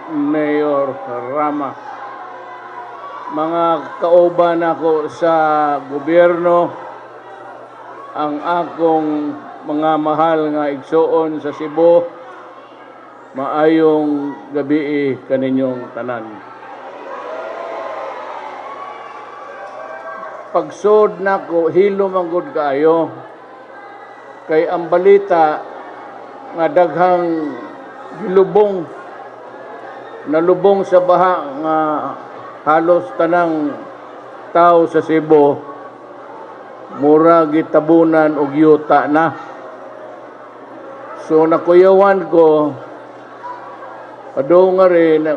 Mayor Rama, mga kauban ako sa gobyerno, ang akong mga mahal nga igsuon sa Cebu, maayong gabi kaninyong tanan. Pagsud nako hilom ang gud kaayo kay ang balita nga daghang gilubong nalubong sa baha nga halos tanang tao sa Cebu mura gitabunan og yuta na. So nakuyawan ko padung nga rin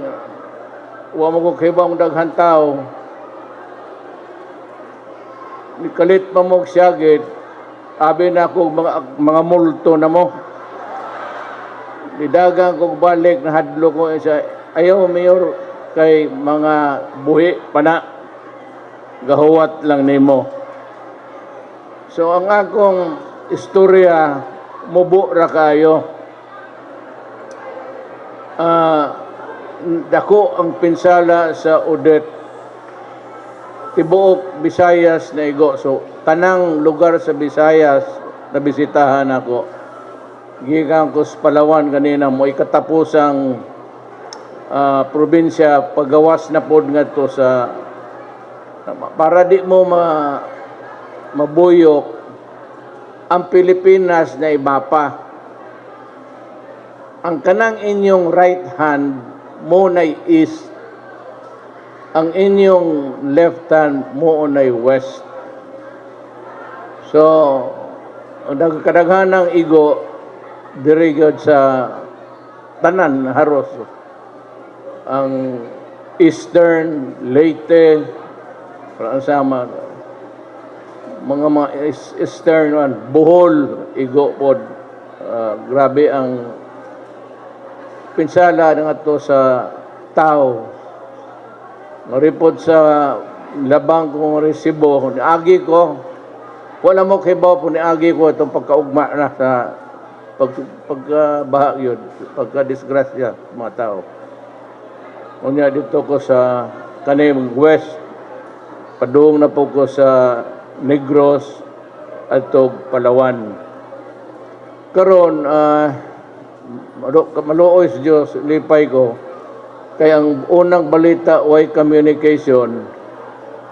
wa mo ko kibang daghang tao nikalit pa mo siyagit abi na ko mga multo na mo nidagang kong balik na hadlo ko sa ayaw mayor kay mga buhi pa na gahuwat lang nimo. So ang akong istorya mubo ra kayo. Dako ang pinsala sa Odette tibuok Visayas na igo. So tanang lugar sa Visayas na bisitahan ako. Gikan ko sa Palawan kanina mo ikatapusang probinsya pagawas na pod ngadto sa para di mo mabuyok ang Pilipinas na imapa. Ang kanang inyong right hand mo nay east, ang inyong left hand mo nay west. So nagkadaghan ng igo dirigod sa tanan haros ang Eastern, Leyte, sama mga Eastern one, Bohol, igo pod. Grabe ang pinsala nga to sa tao. Maripod sa labang kong resibo, niagi ko, wala mo kibaw po niagi ko itong pagkaugma na sa pagbaha yun, pagka-disgrasya mga tao. Unya dito ko sa kaning west, padung na po ko sa Negros at Palawan. Karon maluoy sa Diyos, lipay ko, kaya ang unang balita way communication,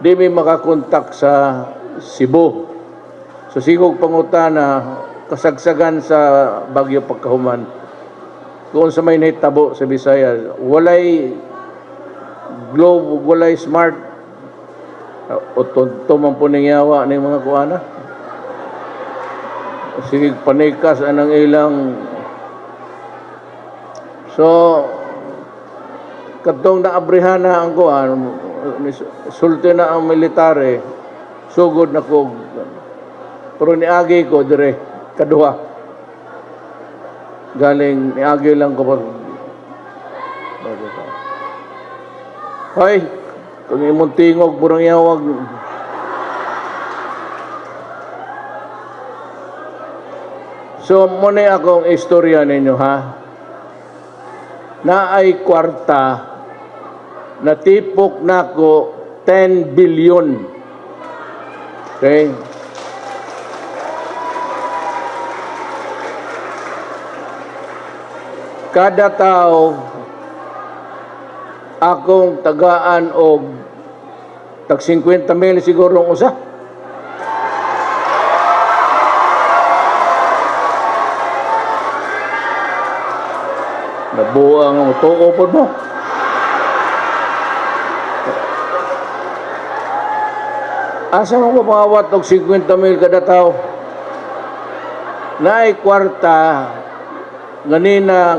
di may makakontak sa Cebu. So sigog pangutana, kasagsagan sa Bagyo Pagkahuman. Kung sa may nahitabo sa Visayas, walay globe, walay smart, o tumang puningyawa ng mga kuana. Sige, panikas anang ilang. So, katong naabrihan na ang kuan, sulti na ang military, sugod na ko. Pero niagi ko dire, kaduha. Galing, niagi lang ko. Hoy, kung imong tingog, burang yawag. So, muna akong istorya ninyo, ha? Na ay kwarta na tipok na ko 10 billion. Okay? Kada tao akong tagaan og tag 50 mil siguro ang usa. Nabuang ang tuo po mo. Asa mo mawat og 50 mil kada tao? Naay kwarta ganina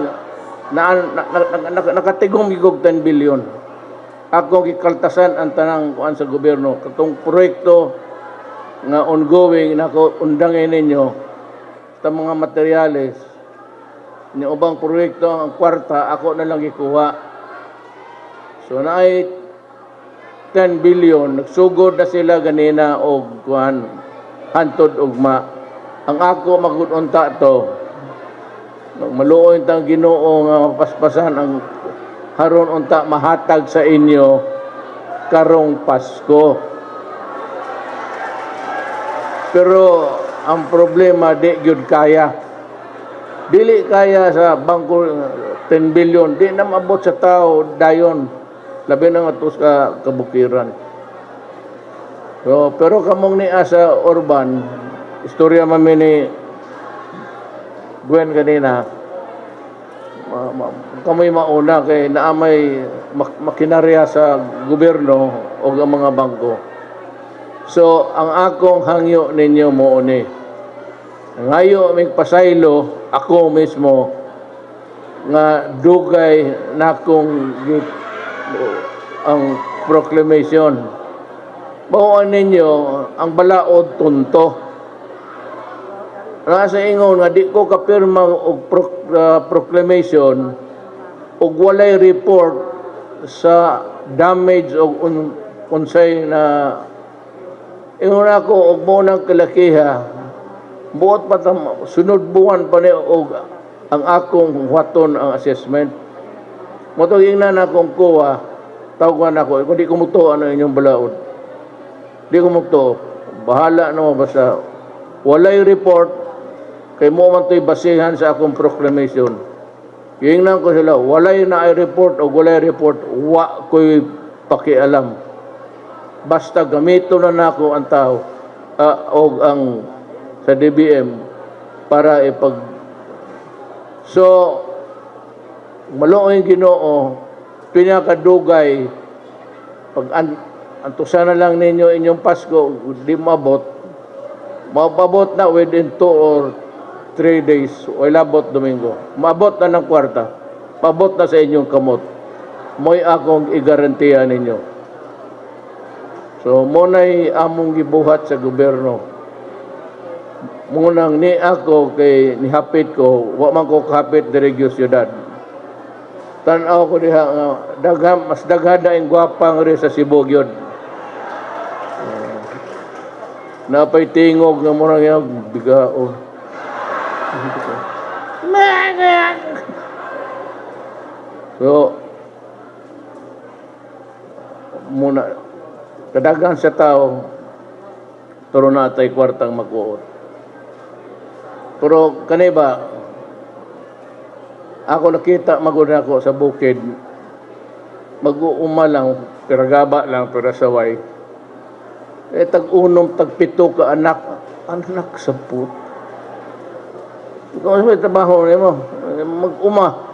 nakatigong igog 10 billion. Ako gikaltasan ang tanang kuan sa gobyerno katong proyekto nga ongoing nako undangin ninyo sa mga materyales ni ubang proyekto ang kwarta ako na lang gikuha. So naay 10 billion nagsugod na sila ganina og kuan hantod ugma. Ang ako magudunta to Maluoy tang Ginoo nga mapaspasan ang haron unta mahatag sa inyo karong Pasko. Pero ang problema di gyud kaya. Dili kaya sa bangko 10 billion, di na maabot sa tao dayon. Labi na nga tos ka kabukiran. So, pero kamong niya sa Urban, istorya mami ni Gwen kanina, kamoy mauna kay naamay makinarya sa gobyerno o ang mga bangko. So, ang akong hangyo ninyo mo ni, ngayo may pasaylo, ako mismo, nga dugay na akong ang proclamation. Mauan ninyo, ang balaod tunto. Nasa ingon nga di ko kapirma og proclamation og walay report sa damage og unsay na ingon ako og mo nang kalakiha buot pa sunod buwan pa ni og ang akong waton ang assessment mo to ingnan akong kuha tawagan ako kung di ko muto ano inyong balaod di ko muto bahala no basta walay report kay mo man to'y basihan sa akong proclamation. Ingnan ko sila, walay na ay report o walay report, wa ko'y pakialam. Basta gamito na nako ang tao o ang sa DBM para ipag... So, maluoy Ginoo, pinakadugay, pag antusan na lang ninyo inyong Pasko, di mabot, mababot na within 2 or 3 days, o ilabot Domingo. Maabot na ng kwarta. Maabot na sa inyong kamot. Mo'y akong igarantiya ninyo. So, muna'y among gibuhat sa gobyerno. Munang ni ako kay nihapit ko, wa man ko kahapit dirigyo siyudad. Tanaw ko diha nga, mas daghada ang gwapang rin sa Cebu gyud. Napay tingog nga murang yung bigao. So, muna, kadagan sa tao, turo na tay kwartang magkuot. Pero kaniba, ako nakita maguna ako sa bukid, mag-uuma lang, piragaba lang, pirasaway. Tag-unom, tag-pito ka anak sa put. Kung may trabaho niya mo, mag-uma.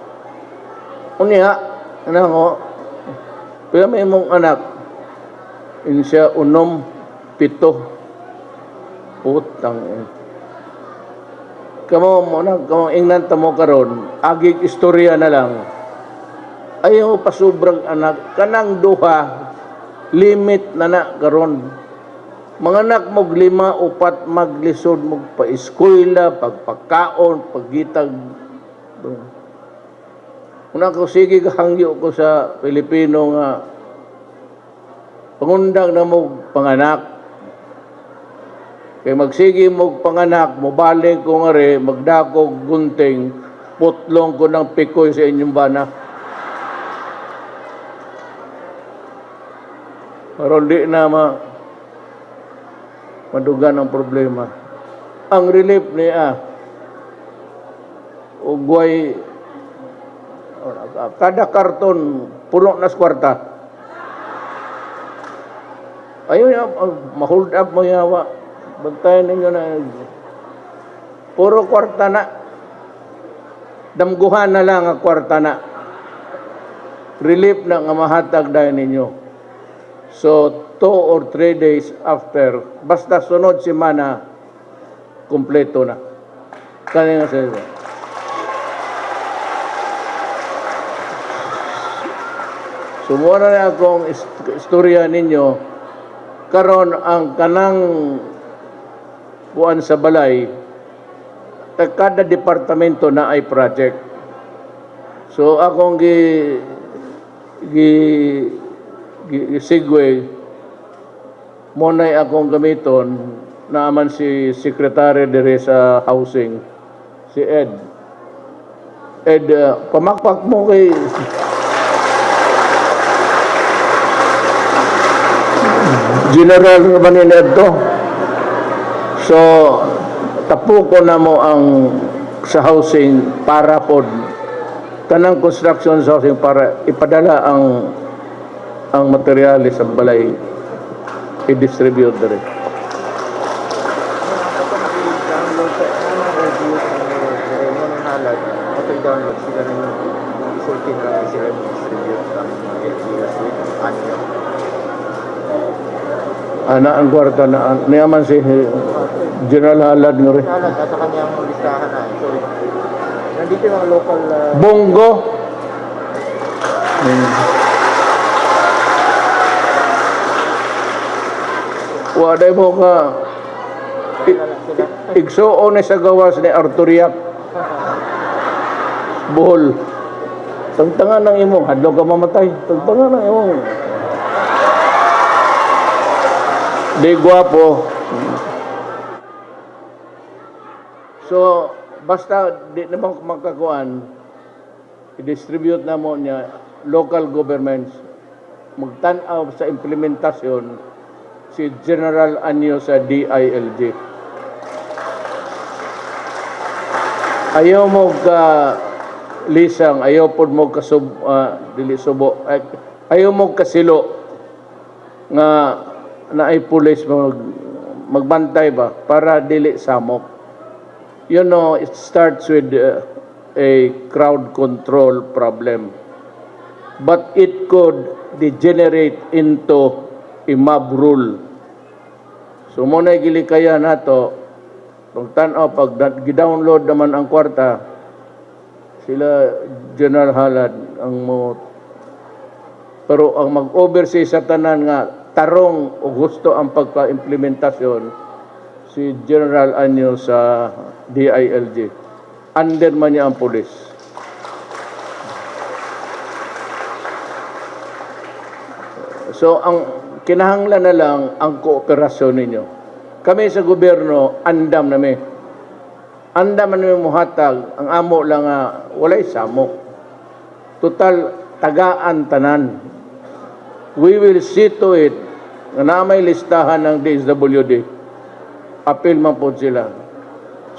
Unya, anak ko, pero may mong anak, siya unom, pito. Putang. Kamo mo na, kamo ingnan mo karon, agig istorya na lang. Ayaw pa sobrang anak, kanang duha, limit na karon. Mga anak mog 5, 4 maglisod mog pa-eskwela, pagpakaon, paggitag. Una ko sige kahangyo ko sa Pilipino nga pangundang na mog panganak. Kay magsige mog panganak, mobalik ko nga rin, magdakog gunting, putlong ko ng pikoy sa inyong bana. Pero di na madugan ang problema. Ang relief niya, ugway, kada karton, puno na sa kwarta. Ayun, ma-hold up mo yawa. Bantayan ninyo na. Puro kwarta na. Damguhan na lang ang kwarta na. Relief na nga mahatag dahil ninyo. So, 2 or 3 days after, basta sunod semana, kumpleto na. Kaya nga sa'yo. Sumura na akong istorya ninyo, karon ang kanang buwan sa balay, kada departamento na ay project. So, akong segue, muna'y akong gamiton naaman si Secretary dire sa Housing, si Ed. Ed, pamakpak mo kay General Maninedto. So, tapo ko na mo ang sa housing para pod kanang construction sa housing para ipadala ang materyales sa balay i-distribute dire. download sa review sa halag, download sila ng isulti na lang sila distribute ang LGUs with anyo. Ana ang kwarta na niyaman si General Halad nga rin. Halag at sa kanyang listahan na. Sorry. Nandito yung mga local Bongo. Waday mo ka sila. igsuon ni sa gawas ni Arturiak. Buhol. Tagtangan ng imo, hadlo ka mamatay. Tagtangan ng imo. Di guwapo. So, basta di naman magkakuan, i-distribute na mo niya local governments, magtanaw sa implementasyon si General Anyo sa DILG. Ayaw mo ka lisang, ayaw po mo ka dili subo, ayaw mo kasilo nga na ay pulis magbantay ba para dili samok. You know, it starts with a crowd control problem, but it could degenerate into a mob rule. So muna gilikaya nato pagtanaw pag gi-download naman ang kwarta sila General Halad ang mo, pero ang mag-oversee sa tanan nga tarong o gusto ang pagka-implementasyon si General Anyo sa DILG. Under man niya ang pulis. So ang kinahanglan na lang ang kooperasyon ninyo. Kami sa gobyerno, andam nami. Andam nami muhatag, ang amo lang nga walay samok. Total tagaan tanan. We will see to it na may listahan ng DSWD. Apil man po sila.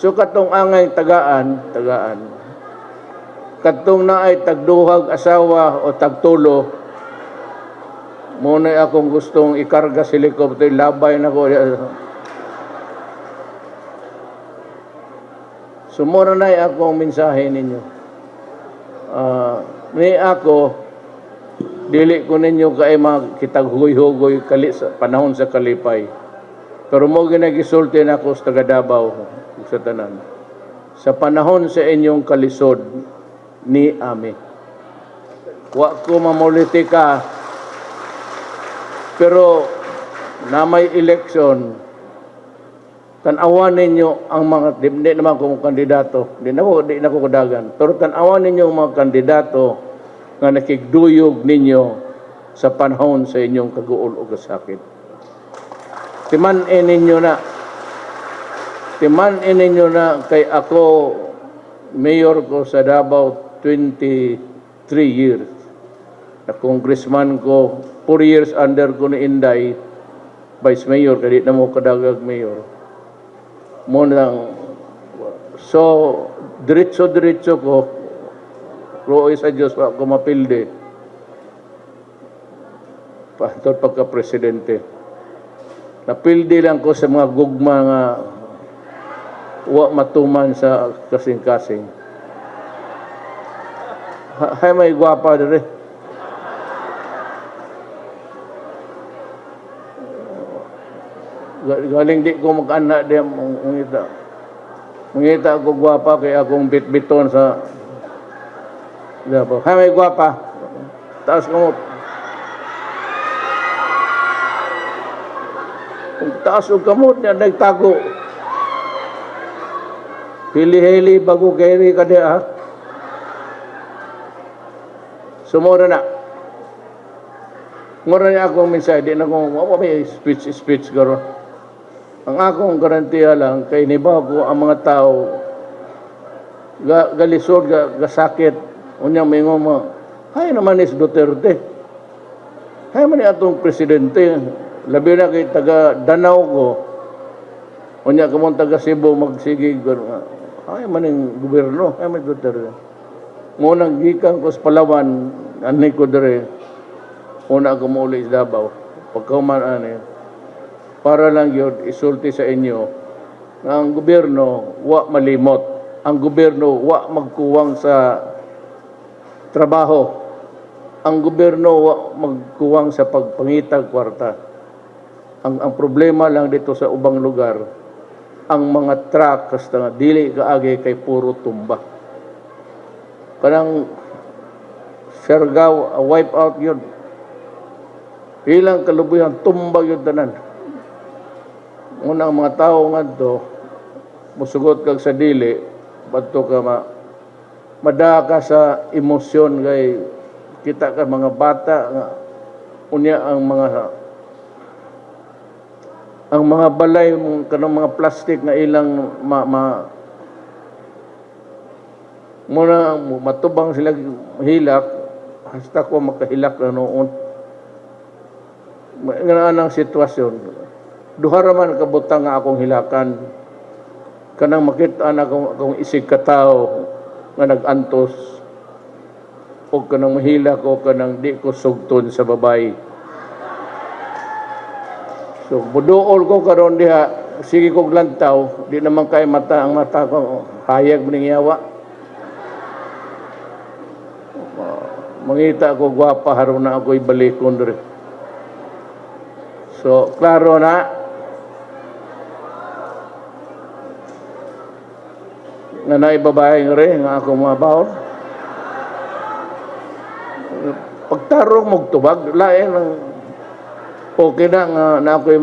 So katong angay tagaan. Katong naay tagduhag asawa o tagtulo, muna akong gustong ikarga sa helicopter, labay na ko. So muna na akong mensahe ninyo. Ni ako, dili ko ninyo kay makitaghugoy-hugoy sa panahon sa kalipay. Pero mo ginagisulti na ako sa taga Davao sa tanan. Sa panahon sa inyong kalisod ni Ami. Wa ko mamolitika, pero na may eleksyon, tanawan ninyo ang mga, di naman kung kandidato, di na ko kadagan, pero tanawan ninyo ang mga kandidato nga nakigduyog ninyo sa panahon sa inyong kaguol o kasakit. Timan-in ninyo na kay ako, mayor ko sa Davao 23 years. Na congressman ko, 4 years under ko ni Inday, vice mayor, kadit na mo kadagag mayor. Munang, so, diretso ko, Roy sa Diyos, ako mapilde. Patod pagka-presidente. Napildi lang ko sa mga gugma nga wa matuman sa kasing-kasing. Hay may gwapa dire. Galing di ko mag-anak diya mungita. Mungita ako gwapa kay akong bit-biton sa Davao. Hay may gwapa. Taas kamot. Kung taas o kamot niya, nagtago. Hili-hili bago kaya ka diya, ha? Sumura na. Mura niya akong mensahe, di na kong may speech garo. Ang akong garantiya lang, kay niba ko ang mga tao galisod, gasakit. Unya mingo mo, hay naman is Duterte. Hay man ni atong presidente. Labi na kay taga Danau ko. Unya kamong taga Cebu magsigig. Hay man yung gobyerno. Hay man Duterte. Munang gikan ko sa Palawan, anay ko dire. Una ako muli sa Davao. Pagkauman ani. Para lang yun, isulti sa inyo nga ang gobyerno wa malimot. Ang gobyerno wa magkuwang sa trabaho. Ang gobyerno wa magkuwang sa pagpangitag kwarta. Ang problema lang dito sa ubang lugar, ang mga truck kasta nga dili kaagi kay puro tumba. Kanang Siargao, wipe out yun. Ilang kalubuyan, tumba yun tanan. Unang mga tao nga to, musugot kag sa dili, bato ka madaka sa emosyon kay kita ka mga bata nga unya ang mga balay kanang mga plastic nga ilang muna matubang sila hilak hasta ko makahilak na noon nga anang sitwasyon duha ra man kabutang nga akong hilakan kanang makita na akong isig katao nga nagantos o kanang mahilak o kanang di ko sugton sa babay. So buduol ko karon diha sige kog lantaw di naman kay mata ang mata ko hayag ning yawa. Mangita ko gwapa haron na ako'y balikon diri. So klaro na nga naibabae nga rin nga ako mga bawon. Pagtarong mong tubag, lain ang okay na nga na ako'y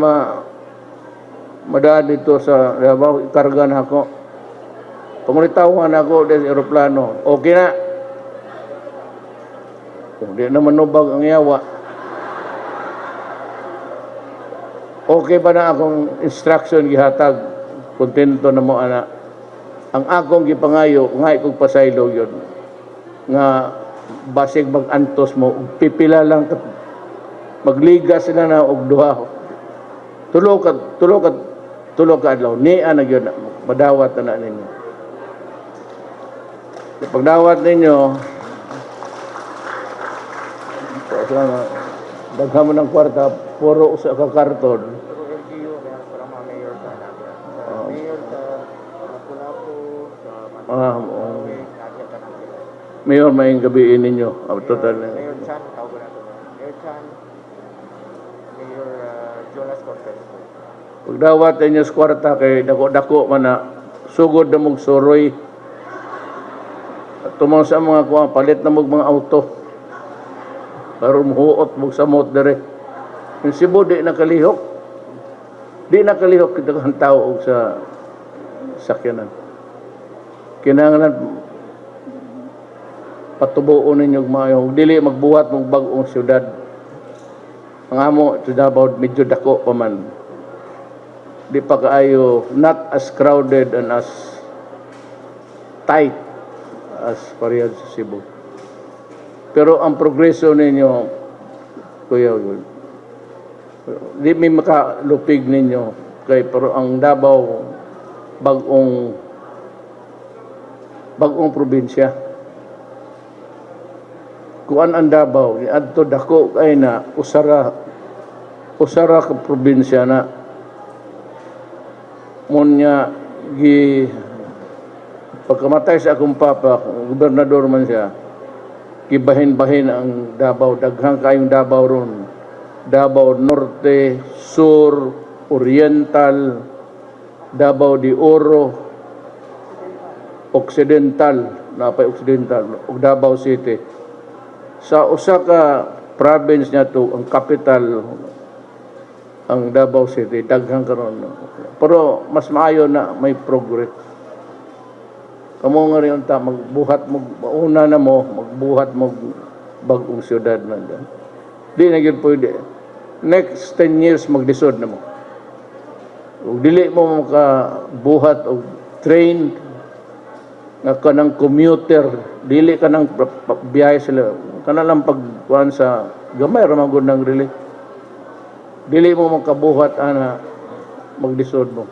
madaan dito sa Davao, ikarga na ako. Pangulitawan ako sa aeroplano, okay na. Kung di naman nubag ang yawa, okay ba na akong instruction gihatag, kontento na mo ana. Ang akong gipangayo, ngay kong pasaylo yun, nga basig mag-antos mo, pipila lang, magligas na na og duha. Tulo ka adlaw, niya na yun, madawat na ninyo. Pagdawat ninyo, daghan mo ng kwarta, puro sa kakarton. Pero LGU, kaya parang mga mayor sa natin. Sa mayor sa Lapu-Lapu, sa Manila, natin ka natin. Mayor, may gabiin ninyo. Total. Mayor Chan, tawag ko na ito. Mayor Chan, Mayor Jonas Cortez. Pagdawat ninyo sa kwarta, kay dako-dako man na, sugod na mong suroy. At tumang sa mga kuha, palit na mong mga auto. Para muhuot mong samot dire. Yung Cebu, di nakalihok. Di nakalihok kita kang tao sa sakyanan. Kinahanglan patubuon ninyo maayong dili magbuhat mong bag-ong syudad. Ang amo sa Davao medyo dako pa man. Di pa kaayo not as crowded and as tight as parehas sa Cebu. Pero ang progreso ninyo, kuya, di may makalupig ninyo kay pero ang Davao bagong probinsya. Kuan ang Davao ni adto dako kay na usara ka probinsya na munya pagkamatay sa akong papa, gobernador man siya, gibahin-bahin ang Davao, daghang kayong Davao ron. Davao Norte, Sur, Oriental, Davao de Oro, Occidental, napay Occidental, ug Davao City. Sa usa ka province niya to, ang capital, ang Davao City, daghang karon. Pero mas maayo na may progress. Kamo nga rin ta magbuhat mo una na mo magbuhat mo bag-ong syudad na dyan. Di na gyud pwede. Next 10 years magdisod na mo. Ug dili mo makabuhat og train nga kanang commuter, dili ka nang biyahe sila, kana lang pagkuhan sa gamay ramang gud nang relief. Dili mo makabuhat ana maglisod mo.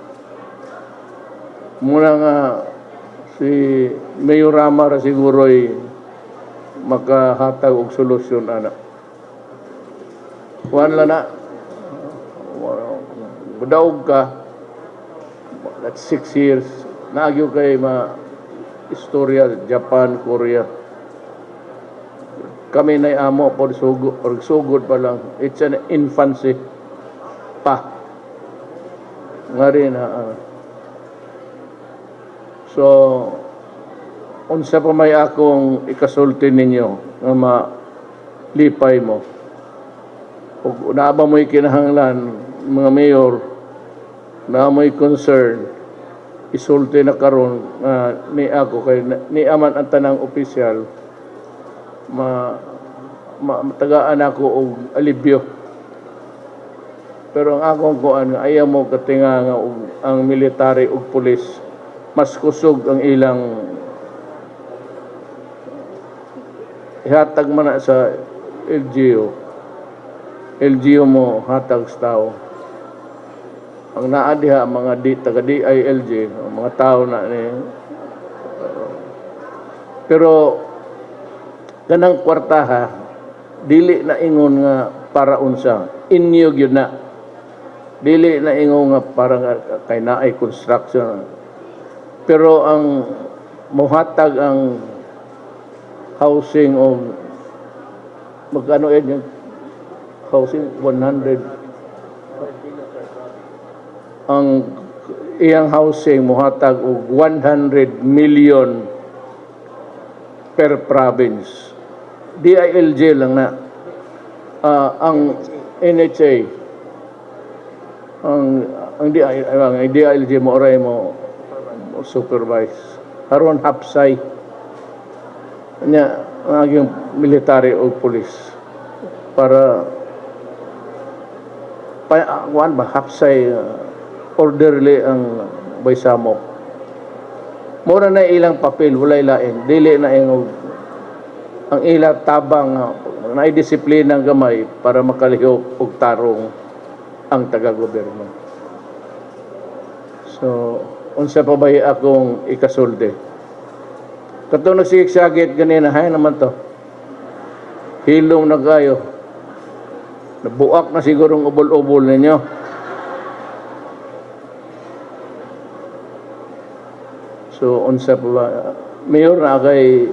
Muna nga si Mayor Rama ra siguro'y makahatag og solusyon ana. Kuhan lang na, budaog ka, that's 6 years, naagyo kay istorya, Japan, Korea. Kami na amo por sugod pa lang. It's an infancy pa. Nga rin, so, unsa pa may akong ikasulti ninyo nga malipay mo. Ug naaba mo'y kinahanglan, mga mayor, na mo'y concern, isulti na karon ni ako kay ni aman ang tanang opisyal matagaan ako og alibyo. Pero ang akong kuan nga ayaw mo katinga nga ang military ug pulis mas kusog ang ilang ihatag man na sa LGU mo hatag sa tao. Ang naa diha mga taga DILG, mga tao na ni pero kanang kwartaha dili na ingon nga para unsa inyo gyud na, dili na ingon nga para kay naay construction, pero ang mohatag ang housing o magkano yun housing 100 ang iyang housing mohatag og 100 million per province. DILG lang na. Ang NHA ang DILG mo oray mo supervise. Haron hapsay nya ang yung military o police para kuan ba hapsay orderly ang baysamok. Mura na ilang papel, walay lain. Dili na yung ang ila tabang na disiplina ng gamay para makalihok og tarong ang taga-gobyerno. So, unsa pa ba akong ikasulde? Katong nagsigsagit ganina, hay naman to. Hilong na kayo. Nabuak na sigurong ubol-ubol ninyo. So, unsa pa ba? Mayor na kay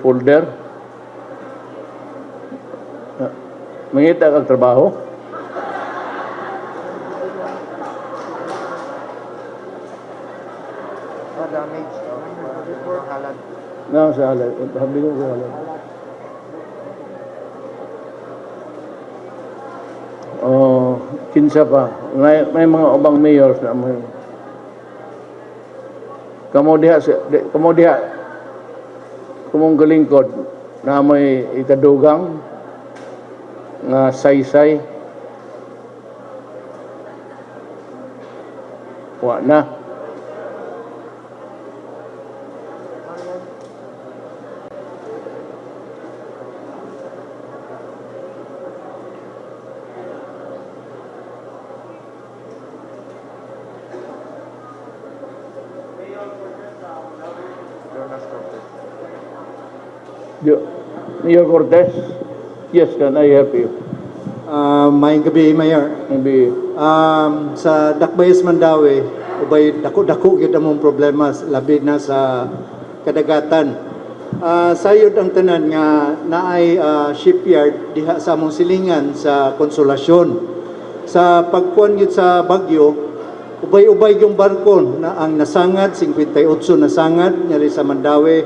folder. Mangita kang trabaho? Damage. Halad. Sa halad. Sabi ko sa halad. Kinsa pa. May mga ubang mayors na may kamo diha kumong galingkod na may ikadugang nga saysay wa na. Mayor Cortez, yes, can I help you? Maayong gabi, Mayor. Maybe Sa Dakbayas Mandawi, ubay dako-dako gyud among problema labi na sa kadagatan. Sayod ang tanan nga naay shipyard diha sa among silingan sa Konsolasyon. Sa pagkuan gyud sa Bagyo, ubay-ubay yung barko na ang nasangad 58 nasangad nyari sa Mandawi,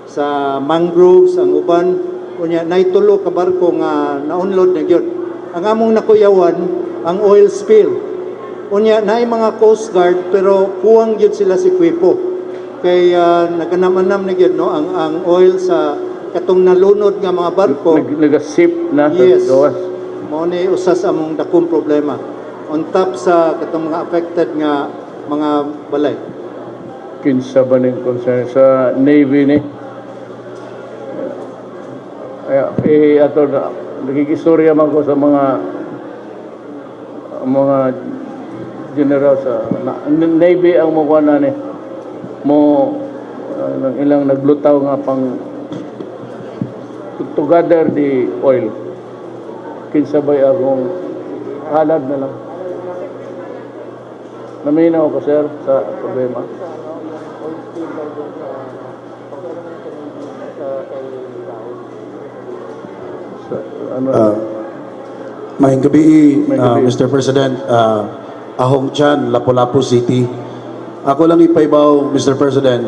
sa mangroves ang uban unya naitulo ka barko nga na-unload na gyud. Ang among nakuyawan ang oil spill. Unya naay mga Coast Guard pero kuwang gyud sila si Kwipo. Kay naganam-anam na gyud no ang oil sa katong nalunod nga mga barko. Nag-sip na sa Yes. gawas. Mao ni usas among dakong problema. On top sa katong mga affected nga mga balay. Kinsa ba ning concern sa Navy ni? Ato na, nagkikistorya man ko sa mga general sa Navy ang mukha na ni mo ng ilang naglutaw nga pang to gather the oil. Kinsa ba akong halad na lang. Naminaw ko sir sa problema. Sa, ano, Maayong gabi, Maayong gabi. Mr. President. Ahong Chan, Lapu-Lapu City. Ako lang ipaibaw, Mr. President,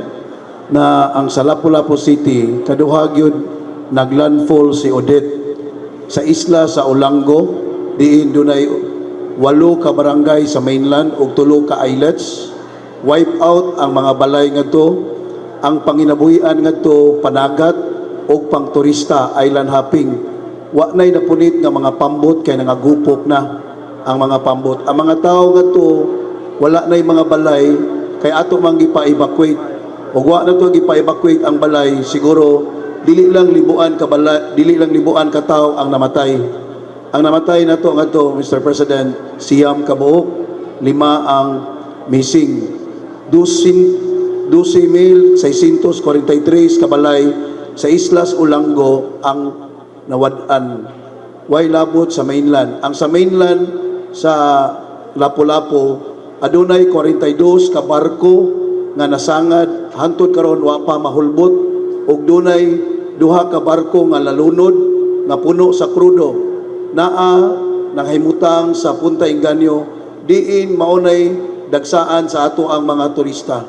na ang sa Lapu-Lapu City, kaduha gyud naglandfall si Odette sa isla sa Olango, diin dunay 8 ka barangay sa mainland ug 3 ka islets. Wipe out ang mga balay ngadto, ang panginabuhian ngadto panagat ug pangturista island hopping. Wa nay napunit nga mga pambot kay nangagupok na ang mga pambot. Ang mga tao ngadto wala nay mga balay kay ato mang gipa-evacuate. Ug wa na to gipa-evacuate ang balay, siguro dili lang libuan ka tawo ang namatay. Ang namatay nato ngadto, Mr. President, siyam ka buok, 5 ang missing. 12,643 kabalay sa Islas Olango ang nawad-an. Way labot sa mainland. Ang sa mainland sa Lapu-Lapu adunay 42 ka barko nga nasangad hangtod karon wa pa mahulbot ug dunay 2 ka barko nga lalunod nga puno sa krudo naa nanghimutang sa Punta Inganyo diin maunay dagsaan sa ato ang mga turista.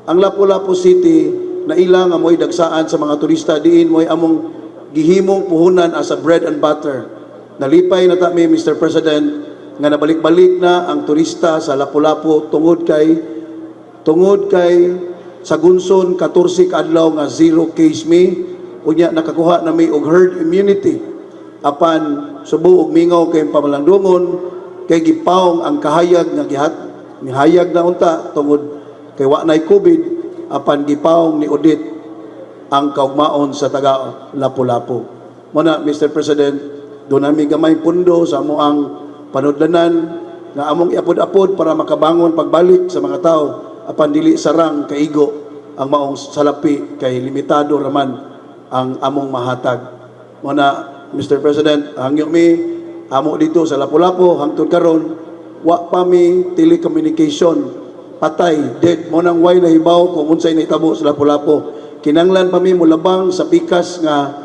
Ang Lapu-Lapu City na ilang amoy dagsaan sa mga turista diin moy among gihimong puhunan as a bread and butter. Nalipay na ta mi, Mr. President, nga nabalik-balik na ang turista sa Lapu-Lapu tungod kay sa Gunson 14 ka adlaw nga zero case mi unya nakakuha na mi og herd immunity apan subo og mingaw kay pamalandungon kay gipawong ang kahayag nga mihayag na unta tungod kay wa nay COVID apan gipawong ni Odette ang kaugmaon sa taga Lapu-Lapu. Muna, Mr. President, doon namin gamay pundo sa amoang panudlanan nga among iapod-apod para makabangon pagbalik sa mga tao apan dili sarang kaigo ang maong salapi kay limitado raman ang among mahatag. Muna, Mr. President, hangyo mi amo dito sa Lapu-Lapu hangtod karon wa pa mi telecommunication patay dead mo nang way nahibaw kung unsay nahitabo sa Lapu-Lapu. Kinanglan pa mi mulabang sa pikas nga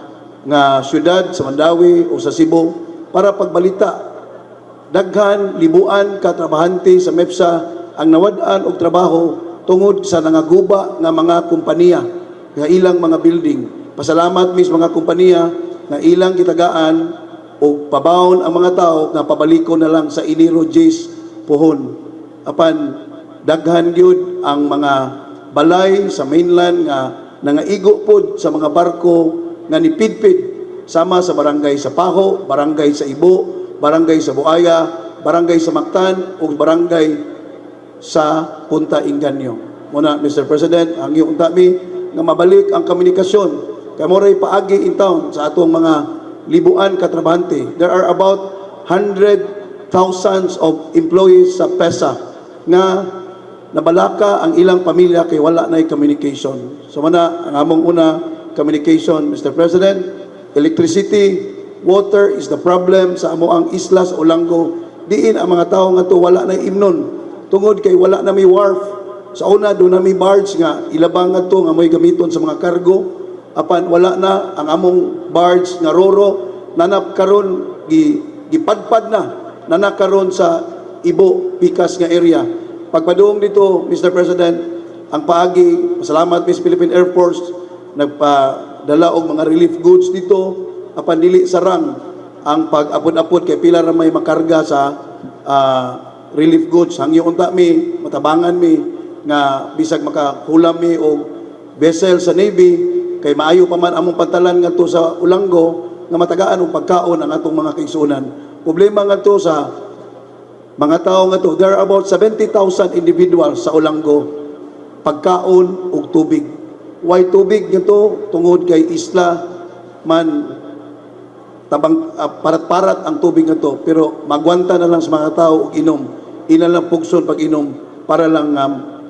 syudad sa Mandawi o sa Cebu para pagbalita. Daghan libuan ka trabahante sa MEPSA ang nawad-an og trabaho tungod sa nangaguba nga mga kompanya nga ilang mga building. Pasalamat mis mga kompanya nga ilang gitagaan o pabaon ang mga tao nga pabaliko na lang sa Iniro Jays puhon. Apan daghan gyud ang mga balay sa mainland nga nangaigo pod sa mga barko nga nipidpid sama sa barangay sa Paho, barangay sa Ibo, barangay sa Buaya, barangay sa Mactan ug barangay sa Punta Inganyo. Muna, Mr. President, ang iyong tabi nga mabalik ang komunikasyon kay moray paagi in town sa atong mga libuan ka trabahante. There are about 100,000 of employees sa PESA nga nabalaka ang ilang pamilya kay wala na communication. So mana ang among una communication, Mr. President, electricity, water is the problem sa amo ang isla sa Olango. Diin ang mga tao nga to wala na imnon tungod kay wala na may wharf. Sa una do na may barge nga ilabang nga to nga may gamiton sa mga kargo. Apan wala na ang among barge nga roro nanap karon gipadpad na nanap karon sa Ibo Pikas nga area. Pagpaduong dito, Mr. President, ang paagi, pasalamat Miss Philippine Air Force, nagpadala og mga relief goods dito, apan dili sarang ang pag-apod-apod kay pila ra may makarga sa relief goods. Hangyo unta mi, matabangan mi, nga bisag makahulam mi og vessel sa Navy, kay maayo pa man among pantalan nga to sa Olango, nga matagaan og pagkaon ang atong mga kaigsuonan. Problema nga to sa Mga tao nga to, there are about 70,000 individuals sa Olanggo, pagkaon ug tubig. Why tubig nito? Tungod kay isla man tabang parat-parat ang tubig nito, pero magwanta na lang sa mga tao og inom. Ina lang pugson pag inom para lang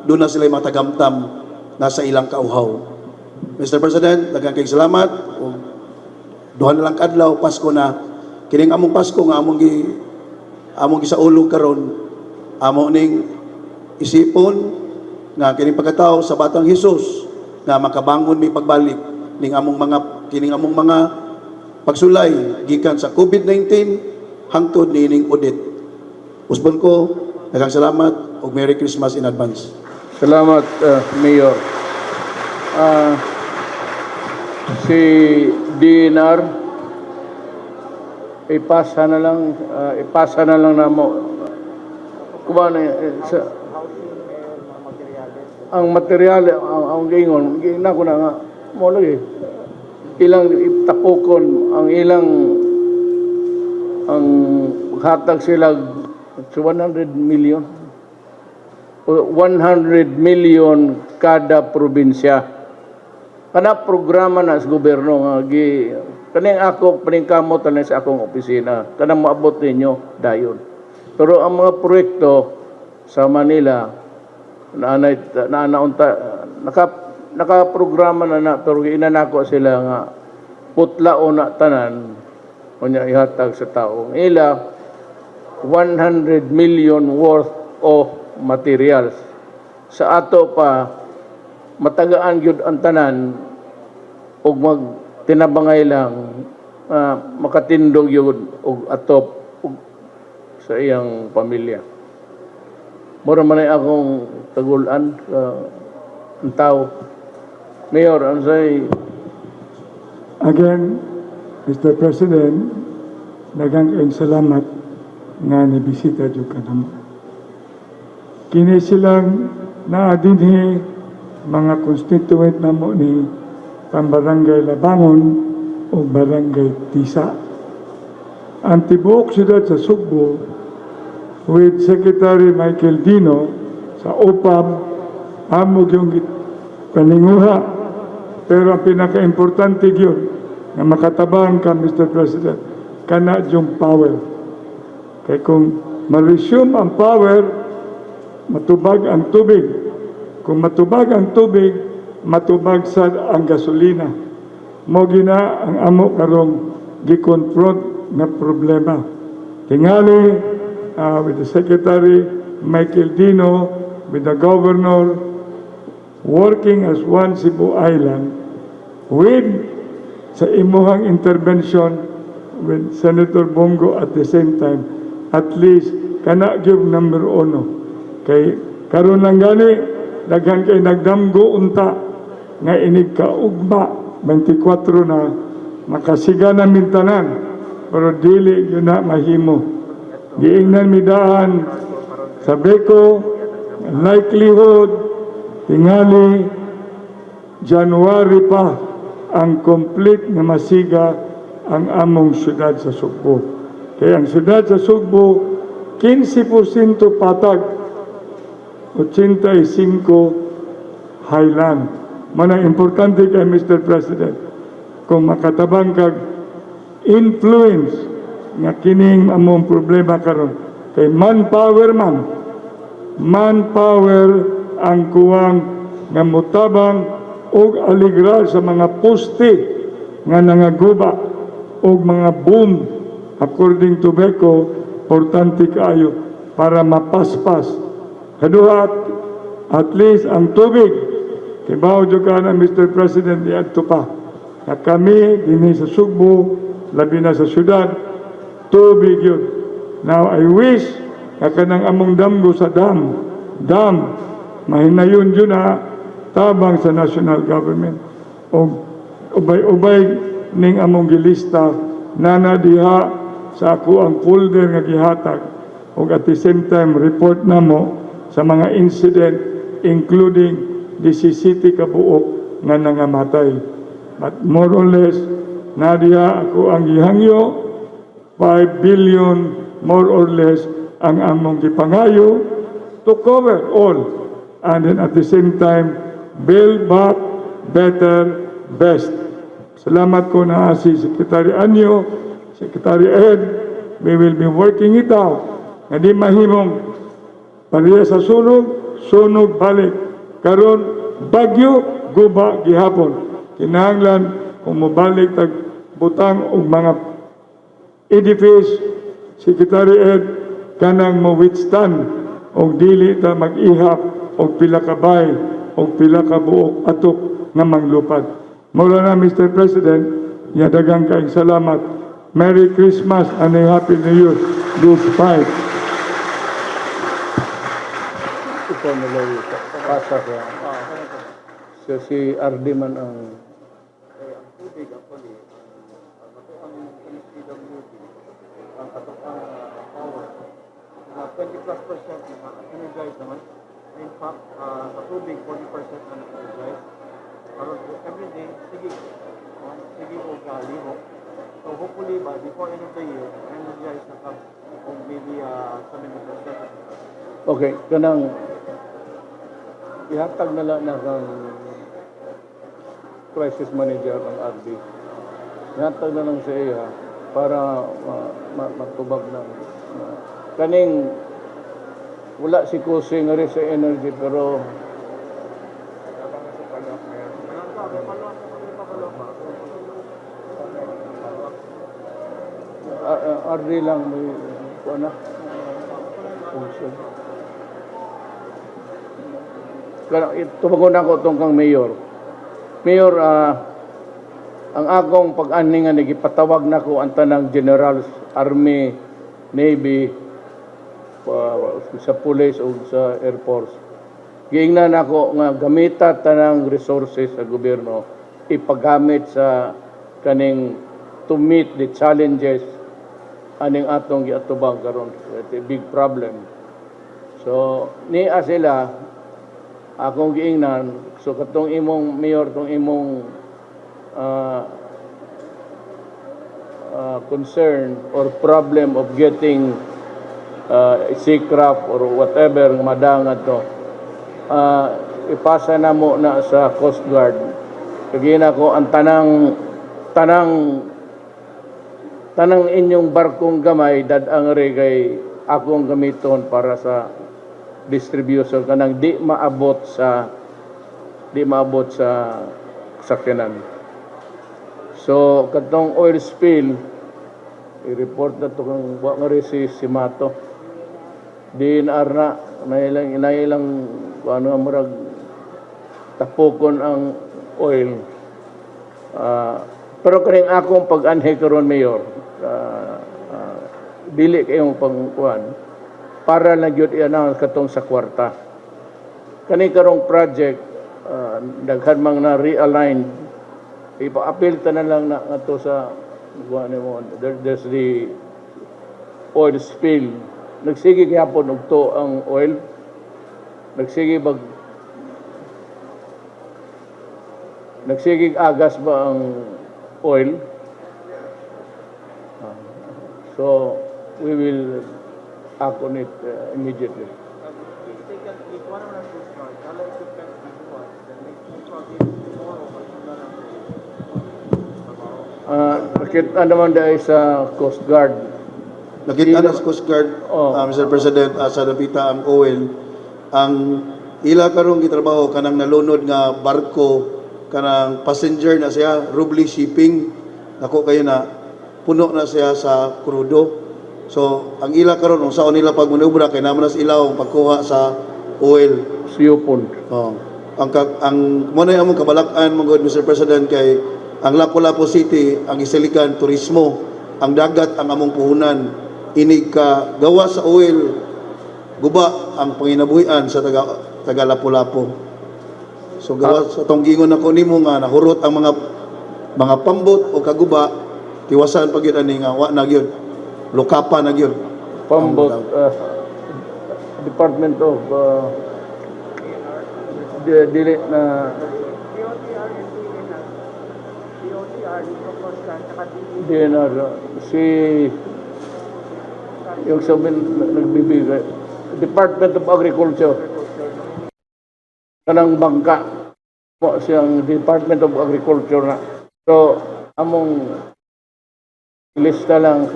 doon na sila matagamtam nasa ilang kauhaw. Mr. President, daghang kayong salamat. Duha na lang kadlaw Pasko na. Kining among Pasko nga among gisaulog karon, amo ning isipon nga kining pagkatao sa batang Hesus nga makabangon mi pagbalik kining among mga pagsulay gikan sa COVID-19 hangtod niining audit. Usbon ko, daghang salamat ug Merry Christmas in advance. Salamat, Mayor. Si DNR, ipasa na lang na mo. Kumana, ang material, ang gingon, na ko na nga, mo lagi, ilang itapukon, ang hatag sila, 100 million. 100 million kada probinsya. Kana programa na sa gobyerno nga kaning ako paningkamot na sa akong opisina kanang maabot ninyo dayon. Pero ang mga proyekto sa Manila nakaprograma na pero inanako sila nga putlaon na tanan unya ihatag sa tao. Ila 100 million worth of materials. Sa ato pa matagaan gyud ang tanan ug tinabangay lang makatindog yun og atop sa iyang pamilya. Mura man ay akong tagulan ang tao. Mayor, ang say Again, Mr. President, daghang kayong salamat nga nibisita jud ka namo. Kini silang naadinhi mga constituent namo ni Barangay Labangon o Barangay Tisa. Ang tibuok siyudad sa Sugbo with Secretary Michael Dino sa OPAB amog yung paninguha. Pero ang pinaka-importante yun na makatabang ka, Mr. President, kana yung power. Kaya kung ma-resume ang power, matubag ang tubig. Kung matubag ang tubig, matubag sad ang gasolina. Mo gina ang amo karong gi-confront nga problema. Tingali with the Secretary Michael Dino, with the Governor, working as one Cebu Island, with sa imuhang intervention with Senator Bongo at the same time, at least kana gyud number 1. Kay karon lang gani daghan kay nagdamgo unta nga inig kaugma 24 na makasiga na mintanan pero dili yun na mahimo. Giingnan midahan sa Beko likelihood tingali January pa ang complete na masiga ang among syudad sa Sugbo. Kaya ang syudad sa Sugbo 15% patag 85 highland. Manang importante kay Mr. President, kung makatabang kag influence nga kining among problema karon kay manpower ang kuwang nga mutabang og aligrar sa mga poste nga nangaguba og mga boom according to Beko, importante kaayo para mapaspas. Kaduhat, at least ang tubig kibaw jud ka na Mr. President diadto pa na kami dinhi sa Sugbo labi na sa syudad tubig yun. Now I wish na kanang among damgo sa dam mahinayon yun na tabang sa national government o ubay-ubay ning among gilista nana diha sa ako ang folder nga gihatag o at the same time report namo sa mga incident including 17 kabuok nga nangamatay. But more or less, nadiya ako ang gihangyo, 5 billion more or less ang among gipangayo to cover all and then at the same time build back better, best. Salamat ko na si Secretary Anyo, Secretary Ed, we will be working it out. Hindi mahimong pariya sa sunog, sunog balik. Karon bagyo, guba gihapon. Kinahanglan kung mabalik tag butang og mga edifice, Secretary Ed, kanang mo-withstand og dili ta mag-ihap og pila ka bay og pila ka buok atok nga manglupad. Mula na Mr. President, daghang kaayong salamat. Merry Christmas and a Happy New Year. This fight. Ito nilay pasa ka. So si RD man ang Ang tubig actually, ang PWD, ang katokang power, 20+% na energized naman. In fact, sa tubig, 40% na energized. Pero every day, sige o limo. So hopefully, before end of the year, energized na kami. Kung maybe 70%. okay, kanang ihatag na lang na kang crisis manager ng RD. Ihatag na lang sa iya para matubag ng kaning wala si Kusing nga rin sa energy pero RD lang may ano tumagon ako itong kang mayor. Mayor, ang akong pag-ani nga nagipatawag na ko ang tanang generals, Army, Navy, sa police o sa Air Force. Giingnan ako nga gamita tanang resources sa gobyerno ipagamit sa kaning to meet the challenges aning atong giatubang karon. It's a big problem. So niya sila akong giingnan so katong imong mayor tong imong concern or problem of getting seacraft or whatever nga madangan to ipasa na mo na sa Coast Guard kagina ko ang tanang inyong barkong gamay dadang re kay akong gamiton para sa distribution kanang di maabot sa sakyanan. So katong oil spill i-report na to kang wa nga si Mato. DNR na ilang ano murag tapokon ang oil. Pero kaning akong pag-anhe karon mayor dili kayong pangkuan para lang gyud i-announce katong sa kwarta. Kani karong project daghan mang na realign ipa-appeal ta na lang na ato sa there's the oil spill. Nagsige gyapon og to ang oil. Nagsige agas ba ang oil? So we will act on it immediately. If one of us is smart, kalau equipment before, then we probably tomorrow, Nakita naman dahil sa Coast Guard. Nakita na sa Coast Guard, Mr. President, sa napita ang oil, ang ila karong gitrabaho kanang nalunod nga barko kanang passenger na siya, Rubli Shipping, nako kayo na puno na siya sa krudo. So, ang ila karon kung saan nila pagmanubra kay naman nas ilaw ang pagkuha sa oil. Siyopon. Ang muna yung among kabalakan mga Mr. President kay ang Lapu-Lapu City ang isilikan turismo, ang dagat ang among puhunan, inig ka gawa sa oil, guba ang panginabuhian sa taga Lapu-Lapu. So gawa sa tong gingon ako nimo nga nahurot ang mga pambot o kaguba, tiwasan pag yun ani nga wa na gyud, lokapa na gyud. Pambot, Department of dili na DNR si yung sabihin nagbibigay Department of Agriculture kanang bangka po siyang Department of Agriculture na. So among lista lang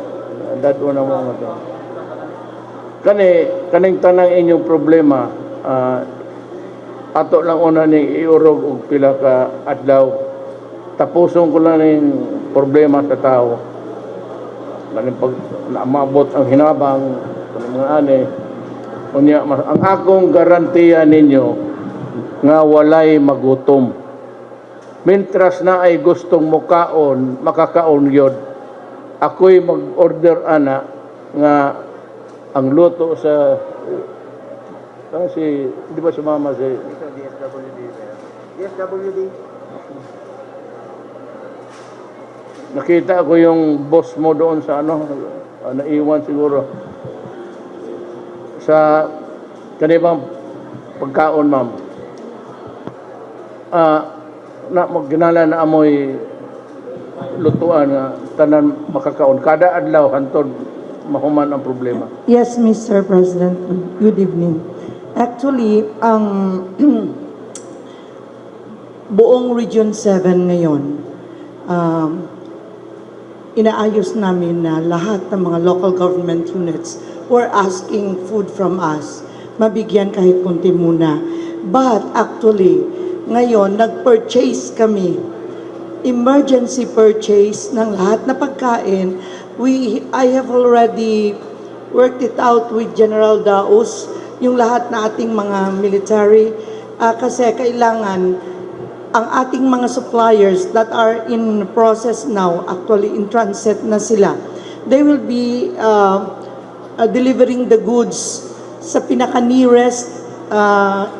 dadto na mo to. Kaning tanang inyong problema ato lang una ni iurog og pila ka adlaw. Tapuson ko lang ning problema sa tao. Kaning pag naamabot ang hinabang kanang mga ani unya ang akong garantiya ninyo nga walay magutom. Mintras na ay gustong mukaon, makakaon yun. Ako'y mag-order ana nga ang luto sa si di ba sumama si DSWD. DSWD. nakita ko yung boss mo doon sa naiwan siguro sa kanibang pagkaon, ma'am. Ginala na amoy lutuan nga tanan makakaon kada adlaw hantod mahuman ang problema. Yes, Mr. President. Good evening. Actually, ang buong Region 7 ngayon, inaayos namin na lahat ng mga local government units were asking food from us. Mabigyan kahit kunti muna. But actually, ngayon, nag-purchase kami. Emergency purchase ng lahat na pagkain. I have already worked it out with General Daos, yung lahat na ating mga military, kasi kailangan ang ating mga suppliers that are in process now, actually in transit na sila, they will be delivering the goods sa pinaka-nearest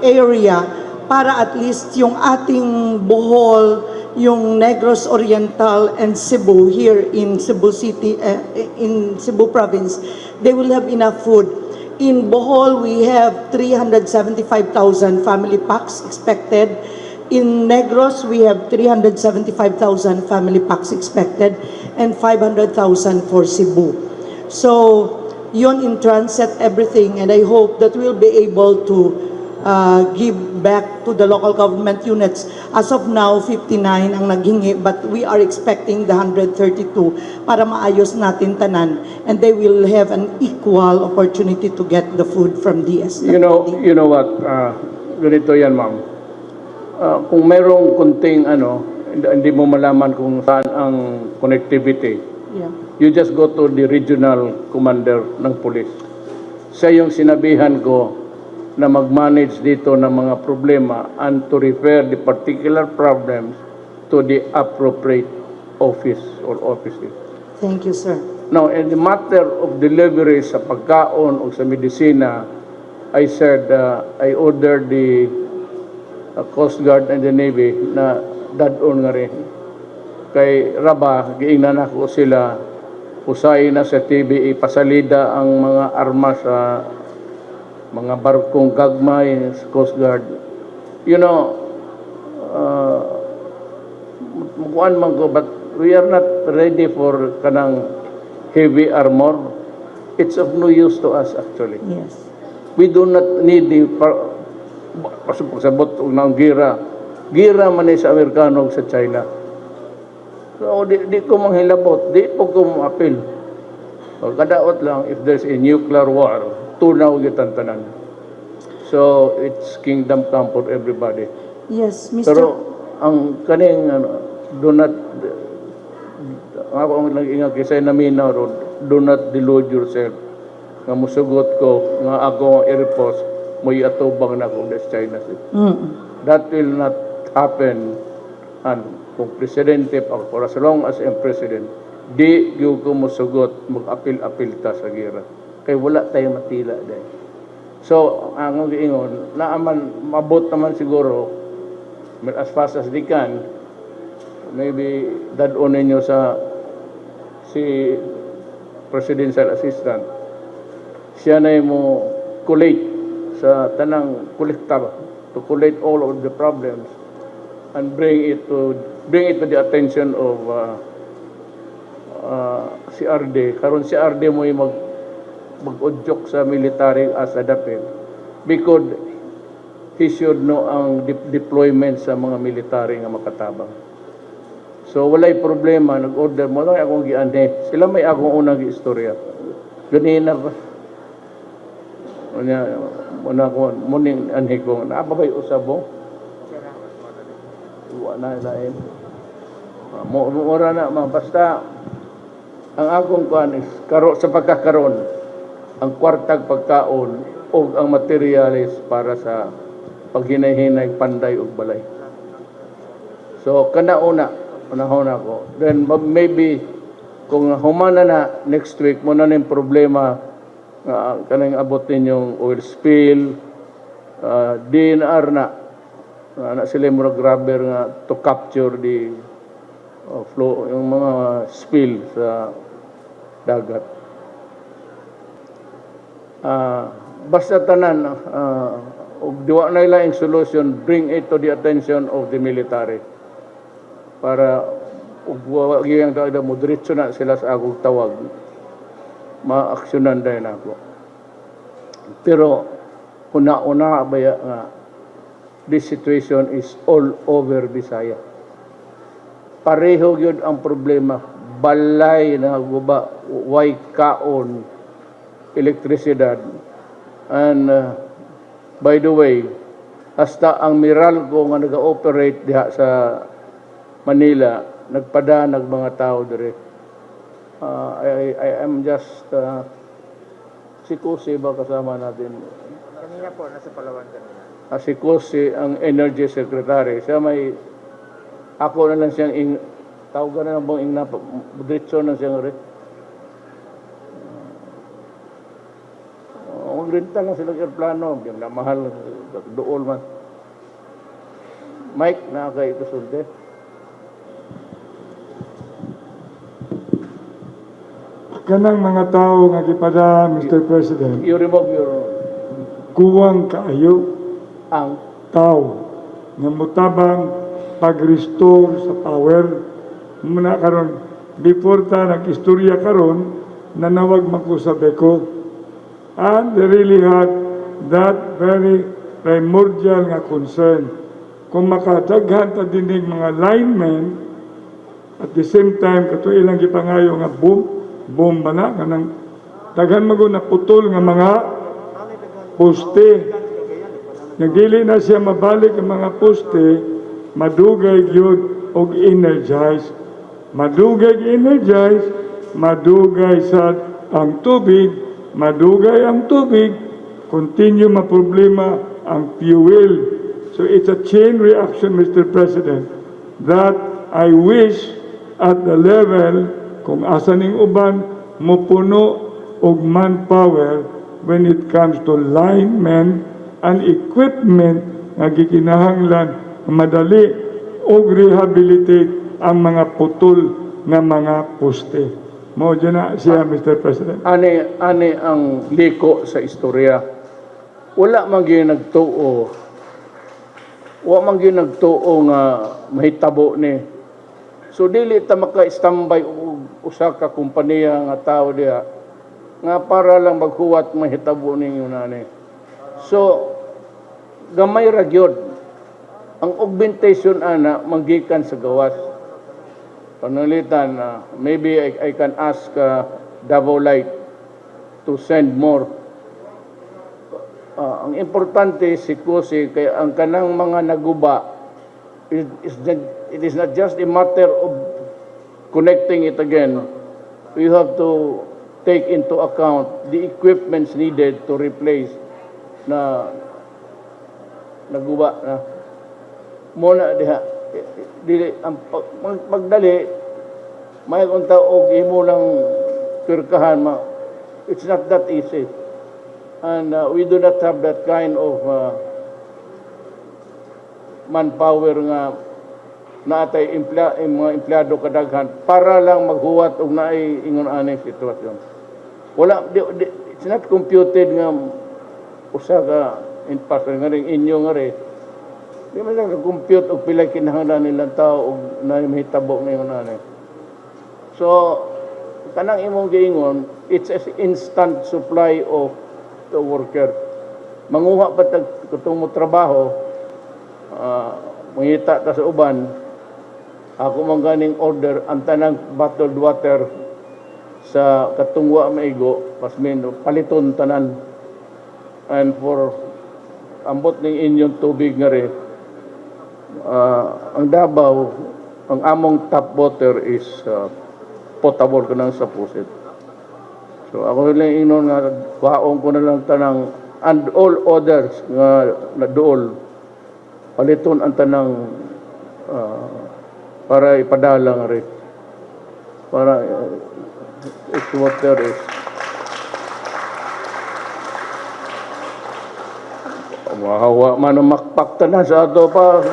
area para at least yung ating Bohol, yung Negros Oriental and Cebu here in Cebu City, in Cebu province, they will have enough food. In Bohol, we have 375,000 family packs expected. In Negros, we have 375,000 family packs expected and 500,000 for Cebu. So, yun in transit everything, and I hope that we'll be able to give back to the local government units. As of now, 59 ang naghingi, but we are expecting the 132 para maayos natin tanan, and they will have an equal opportunity to get the food from DSWD. You know what? Ganito yan, ma'am. Kung merong kunting hindi mo malaman kung saan ang connectivity, Yeah. you just go to the regional commander ng police. Siya yung sinabihan ko na mag-manage dito ng mga problema and to refer the particular problems to the appropriate office or offices. Thank you, sir. Now, in the matter of delivery sa pagkaon o sa medisina, I said I ordered the Coast Guard and the Navy na dadon nga rin. Kay Raba, giingnan ako sila, usay na sa TV, ipasalida ang mga armas sa mga barkong gagmay sa Coast Guard. You know, mukuan man ko, but we are not ready for kanang heavy armor. It's of no use to us actually. Yes. We do not need the pagsabot ng gira. Gira man sa Amerikano sa China. So, di ko manghilabot, di po ko appeal. O, kadaot lang, if there's a nuclear war, tunaw gitan tanan. So, it's kingdom come for everybody. Yes, Mr. Pero, ang kaning, do not, ako ang nag-ingat kisay namin na do not delude yourself. Nga musugot ko, nga ako ang airpost, mo atubang na kung des China. That will not happen. And kung presidente pa, for as long as I'm president, di yung ko musugot, mag-apil-apil ta sa gira. Kaya wala tayo matila dahil. So, ang giingon, naaman, mabot naman siguro, as fast as they can, maybe dadon ninyo sa si presidential assistant. Siya na mo collate sa tanang kolekta to collate all of the problems and bring it to the attention of CRD. Karon CRD mo mag-udyok sa military as a dapit because he should know ang deployment sa mga military nga makatabang. So walay problema, nag-order mo lang akong gianhe. Sila may akong unang istorya. Ganina ba? Muna ko, muning anhe ko, naababay usabo? Wala na lain. Mura na, basta ang akong kuan is sa pagkakaroon ang kwartag pagkaon o ang materialis para sa paghinay-hinay panday ug balay. So kana unahon ako. Then maybe kung humana na next week mo na ning problema kanang abot ninyong oil spill, DNR na sila murag rubber nga to capture the flow, yung mga spill sa dagat. Basta tanan, ug diwa na ilaing solution, bring it to the attention of the military. Para ug yung dagda mo diretso na sila sa akong tawag, maaksyonan din ako. Pero una-una baya nga this situation is all over Bisaya. Pareho yun ang problema. Balay na guba, way kaon, elektrisidad. And by the way, hasta ang Meralco nga nag-operate diha sa Manila, nagpadanag mga tao dire. I am just si Kusi ba kasama natin? Kanina po, nasa Palawan kanina. Si Kusi ang Energy Secretary. Siya may ako na lang siyang tawagan na lang bang diretso na siyang rin. Magrenta lang silang airplano, yung namahal, dool man. Mike, nakakay ito sulti. Kanang mga tao nga gipada, Mr. President, You remove your kuwang kaayo ang tao nga mutabang pag-restore sa power muna karon before ta nag-istorya karon nanawag man ko sa Beko, and they really had that very primordial nga concern kung makadaghan ta dinig mga linemen at the same time kato ilang gipangayo nga bomba na kanang daghan mago na putol nga mga poste. Nagdili na siya mabalik ang mga poste, madugay gyud og energize. Madugay energize, madugay sad ang tubig, madugay ang tubig, continue maproblema ang fuel. So it's a chain reaction, Mr. President, that I wish at the level kung asa ning uban mopuno og manpower when it comes to linemen and equipment nga gikinahanglan madali og rehabilitate ang mga putol nga mga poste. Mao dyan na siya, Mr. President. ani ang liko sa istorya. Wala man gyud nagtuo. Wa man gyud nagtuo nga mahitabo ni. So dili ta maka-standby og usa ka kompanya nga tao diha nga para lang maghuwat mahitabo ninyo nani. So gamay ra gyud ang augmentation ana manggikan sa gawas. Panalitan, maybe I can ask Davao Light to send more. Ang importante si Kusi kay ang kanang mga naguba, it is not just a matter of connecting it again. We have to take into account the equipments needed to replace na naguba na. Muna diha dili ang magdali may unta og imo lang pirkahan it's not that easy, and we do not have that kind of manpower nga naatay mga empleyado kadaghan para lang maghuwat og naay ingon ani sitwasyon. Wala it's not computed nga usa ka in person nga ring inyo nga rin. Di man lang compute og pila kinahanglan nilang tao og na mahitabo ngayon ani. So kanang imong giingon it's an instant supply of the worker. Manguha pa katong mo trabaho, mangita ta sa uban, ako man ganing order ang tanang bottled water sa katungwa maigo, pasmin paliton tanan. And for ambot ning inyong tubig nga rin, ang Davao, ang among tap water is potable ko nang sa pusit. So ako lang inon nga baon ko na lang tanang and all others nga na dool paliton ang tanang para ipadala nga rin. Para its water is mahawa man ang makpakta na sa ato pa.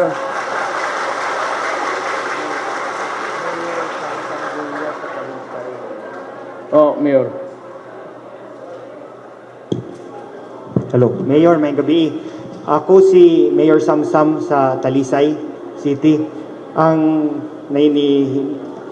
Oh, Mayor. Hello, Mayor, may gabi. Ako si Mayor Samsam sa Talisay City.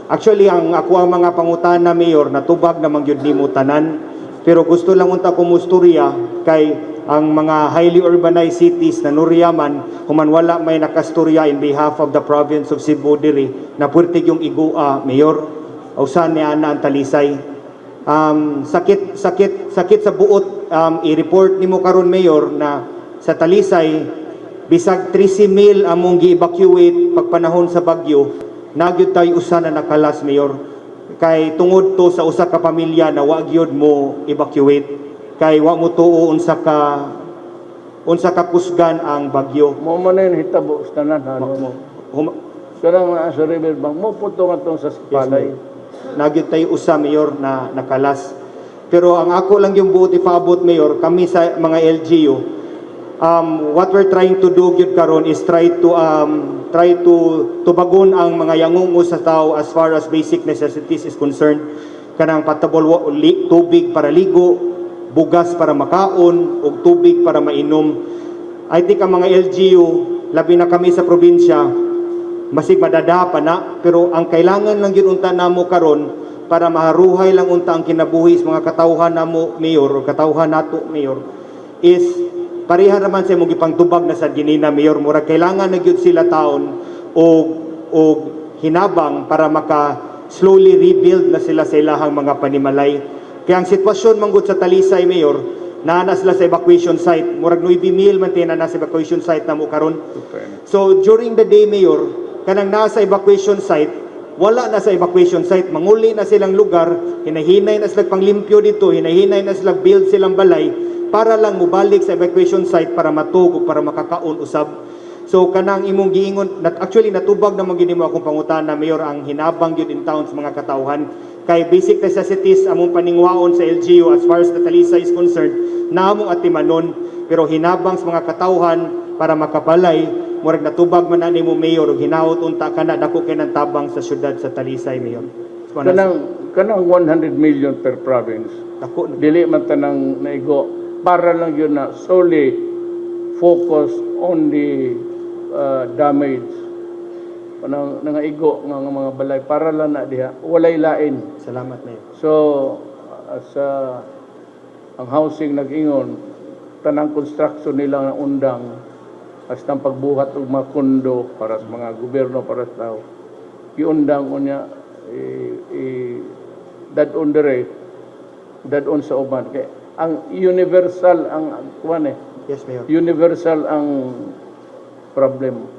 Actually, ako ang mga pangutana, Mayor, natubag na mangyud nimo tanan. Pero gusto lang unta ko musturya kay ang mga highly urbanized cities na Nuriyaman, human wala may nakasturya in behalf of the province of Cebu diri, na purtig yung igua, Mayor, usan ni ana ang Talisay. Sakit sa buot, i-report nimo karon Mayor na sa Talisay bisag 13,000 among gi-evacuate pagpanahon sa bagyo, nagyud tayo usa na nakalas Mayor, kay tungod to sa usa ka pamilya na wa gyud mo evacuate kay wa mo tuo unsa ka kusgan ang bagyo. Mo man na yun hitabo sa tanan. Kanang sa river bank, mo puto nga tong sa Sipalay. Nagyud tayo usa Mayor na nakalas. Pero ang ako lang yung buot ipaabot Mayor, kami sa mga LGU, what we're trying to do gyud karon is try to tubagon ang mga yangungo sa tao as far as basic necessities is concerned. Kanang potable tubig para ligo, bugas para makaon, o tubig para mainom. I think ang mga LGU, labi na kami sa probinsya, masig madada pa na, pero ang kailangan lang yun unta namo karon para maharuhay lang unta ang kinabuhi sa mga katawhan namo Mayor, o katawhan nato Mayor, is pareha naman sa mong ipangtubag na sa ginina Mayor, mura kailangan na gyud sila taon o hinabang para maka slowly rebuild na sila sa ilahang mga panimalay. Kaya ang sitwasyon manggod sa Talisay Mayor, naana sila sa evacuation site, murag 9,000 man tayo na nasa evacuation site na mo karon. So during the day Mayor, kanang nasa evacuation site, wala na sa evacuation site, manguli na silang lugar, hinahinay na silang panglimpyo dito, hinahinay na silang build silang balay para lang mubalik sa evacuation site para matug o para makakaon usab. So kanang imong giingon, actually natubag na magini mo akong pangutana Mayor, ang hinabang yun in town sa mga katawhan kay basic necessities among paningwaon sa LGU as far as the Talisay is concerned, namong atimanon, pero hinabang sa mga katawhan para makabalay, murag natubag man na nimo Mayor, ug hinaot unta kana dako kay nang tabang sa syudad sa Talisay Mayor. Kanang 100 million per province. Dako Dili man tanang naigo para lang yun na solely focus on the damage nangaigo nga mga balay para lang na diha walay lain. Salamat Mayor. So ang housing nag-ingon tanang construction nila nga undang hasta pagbuhat og mga kondo para sa mga gobyerno para sa tao. Giundang unya dadon dire dadon sa uban kay ang universal ang kuan Yes Mayor. universal ang problem.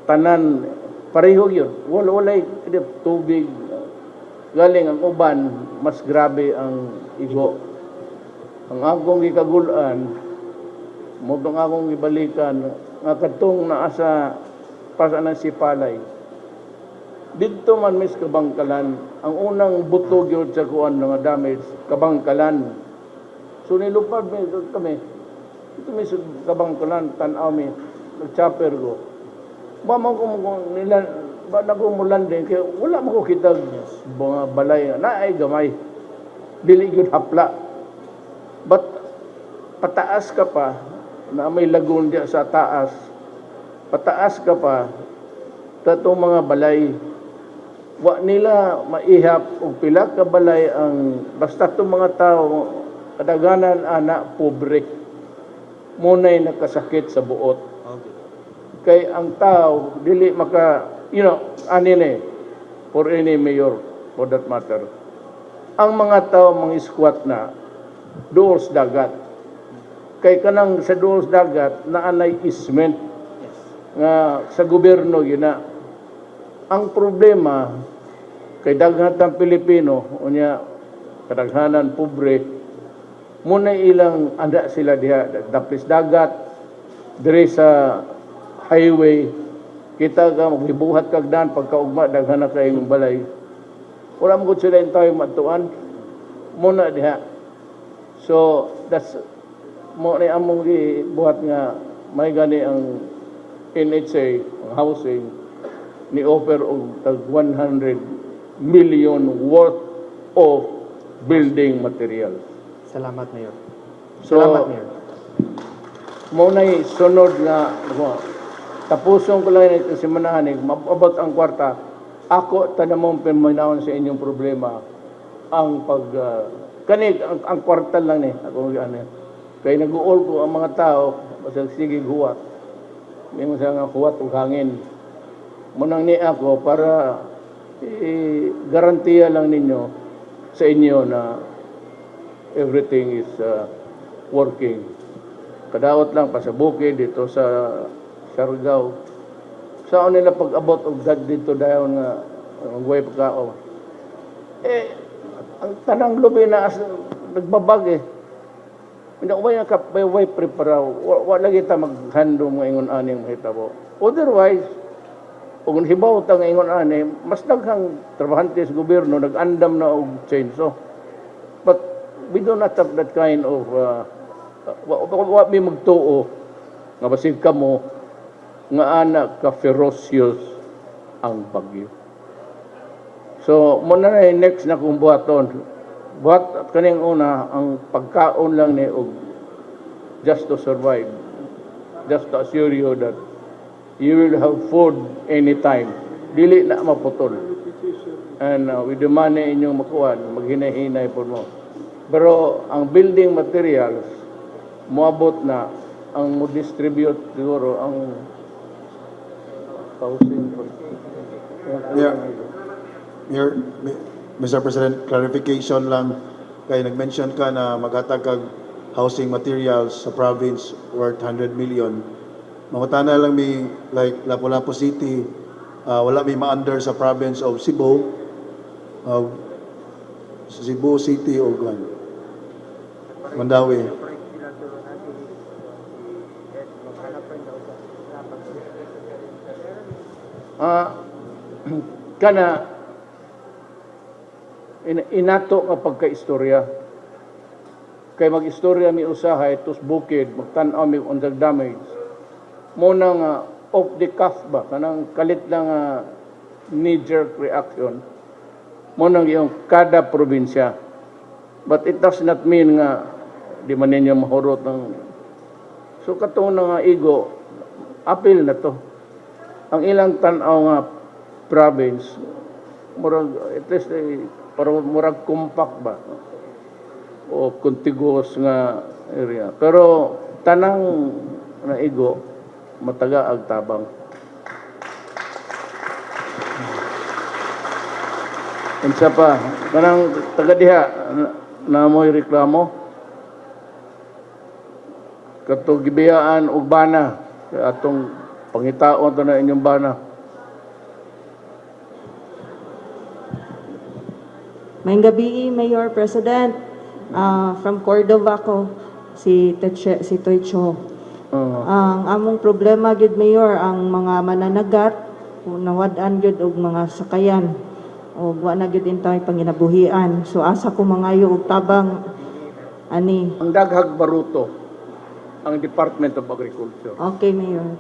Tanan pareho yun. Walay tubig. Galing ang uban, mas grabe ang igo. Ang akong gikagulan, mudong akong ibalikan, nga katong naasa pasa ng Sipalay. Dito man mis Kabangkalan, ang unang butog yun sa kuan nga damage, Kabangkalan. So nilupad kami, ito mis Kabangkalan, tanaw mi, nag-chopper ko. Mamang kung nila ba nagumulan din kaya wala mo ko kita mga balay na ay gamay dili gyud hapla but pataas ka pa na may lagun diya sa taas pataas ka pa tatong mga balay wa nila maihap og pila ka balay ang basta tong mga tao kadaghanan anak pobre munay nakasakit sa buot. Kay ang tao dili maka anine for any mayor for that matter. Ang mga tao mga squat na dool sa dagat. Kay kanang sa dool sa dagat naanay easement nga sa gobyerno gina. Ang problema kay daghatang Pilipino unya kadaghanan pobre muna ilang anda sila diha dapis dagat diri sa highway kita ka maghibuhat kag daan pagkaugma daghan na kay balay wala mo gud sila tayo matuan muna diha. So that's mo ni among gibuhat nga may gani ang NHA ang housing ni offer og tag 100 million worth of building materials. Salamat, Mayor. So, Salamat, Mayor. mo na'y sunod nga tapusong ko lang ito si Manahanig about ang kwarta ako tanamong pimanawon sa inyong problema ang pag kanig ang kwarta lang ni ako kay nag-uol ko ang mga tao basta sige huwat may mga nga huwat ug hangin munang ni ako para garantiya lang ninyo sa inyo na everything is working. Kadaot lang pa sa bukid dito sa Siargao. Saan nila pag-abot og dad dito dayon nga way pagkao. Ang tanang lubi na nagbabag Hindi ko ba way preparaw. Wala kita maghandom nga ingon aning mahitabo. Otherwise, kung hibaw ta nga ingon ani, mas daghang trabahante sa gobyerno nag-andam na og change. So, but we do not have that kind of wa mi magtuo nga basig kamo nga anak ka ferocious ang bagyo. So mo na next na kung buhaton buhat kaning una ang pagkaon lang ni og just to survive, just to assure you that you will have food anytime, dili na maputol. And with the money inyong makuha maghinay-hinay po mo. Pero ang building materials, moabot na, ang mo-distribute siguro, ang housing. Yeah. Mayor, Mr. President, clarification lang. Kaya nag-mention ka na maghatag kag housing materials sa province worth 100 million. Mangutana lang mi, like Lapu-Lapu City, wala may ma-under sa province of Cebu, Cebu City o Mandawi. Kana inato nga pagka-istorya. Kay mag-istorya mi usahay tus bukid, magtan-aw mi undag damage. Muna nga off the cuff ba kanang kalit lang knee-jerk reaction. Muna yung kada probinsya. But it does not mean nga di man ninyo mahurot ng so katong nga ego appeal na to. Ang ilang tan-aw nga province murag at least para murag compact ba o contiguous nga area. Pero tanang na igo mataga ag tabang. Unsa pa kanang taga diha na mo'y reklamo katong gibiyaan og bana atong pangitaon to na inyong bana. May gabi, Mayor President. From Cordova ko, si Toy Cho. Ang among problema gid Mayor ang mga mananagat nawad-an gid og mga sakayan o wa na gid intay panginabuhian. So asa ko mangayo og tabang ani. Ang daghag baruto ang Department of Agriculture. Okay, Mayor.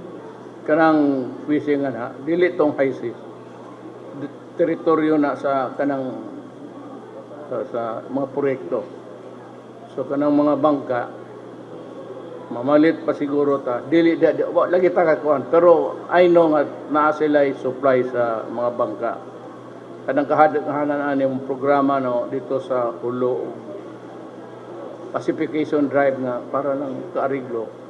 Kanang fishing na dili tong HISIS. Teritoryo na sa kanang sa mga proyekto. So kanang mga bangka mamalit pa siguro ta dili lagi ta kakuan pero I know nga naa sila supply sa mga bangka kanang kahadaan yung programa no dito sa Hulo Pacification Drive nga para lang kaariglo